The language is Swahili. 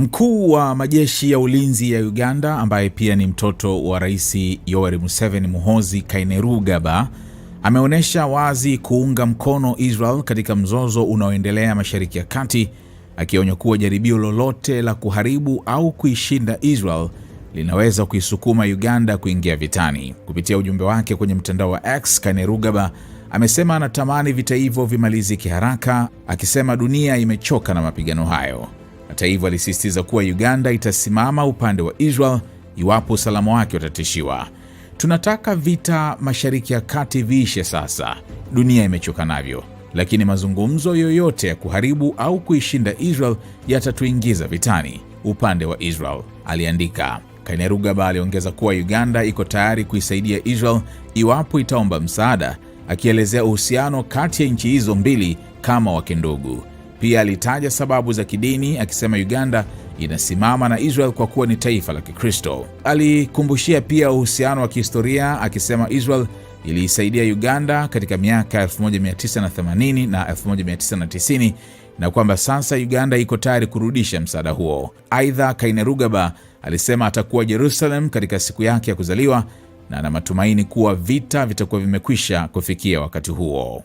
Mkuu wa majeshi ya ulinzi ya Uganda ambaye pia ni mtoto wa Rais Yoweri Museveni, Muhoozi Kainerugaba, ameonyesha wazi kuunga mkono Israel katika mzozo unaoendelea Mashariki ya Kati, akionya kuwa jaribio lolote la kuharibu au kuishinda Israel linaweza kuisukuma Uganda kuingia vitani. Kupitia ujumbe wake kwenye mtandao wa X, Kainerugaba amesema anatamani vita hivyo vimalizike haraka, akisema dunia imechoka na mapigano hayo. Hata hivyo, alisisitiza kuwa Uganda itasimama upande wa Israel iwapo usalama wake utatishiwa. Tunataka vita Mashariki ya Kati viishe sasa, dunia imechoka navyo, lakini mazungumzo yoyote ya kuharibu au kuishinda Israel yatatuingiza vitani upande wa Israel, aliandika. Kainerugaba aliongeza kuwa Uganda iko tayari kuisaidia Israel iwapo itaomba msaada, akielezea uhusiano kati ya nchi hizo mbili kama wake ndugu. Pia alitaja sababu za kidini, akisema Uganda inasimama na Israel kwa kuwa ni taifa la Kikristo. Alikumbushia pia uhusiano wa kihistoria, akisema Israel iliisaidia Uganda katika miaka 1980 na 1990 na kwamba sasa Uganda iko tayari kurudisha msaada huo. Aidha, Kainerugaba alisema atakuwa Jerusalem katika siku yake ya kuzaliwa na ana matumaini kuwa vita vitakuwa vimekwisha kufikia wakati huo.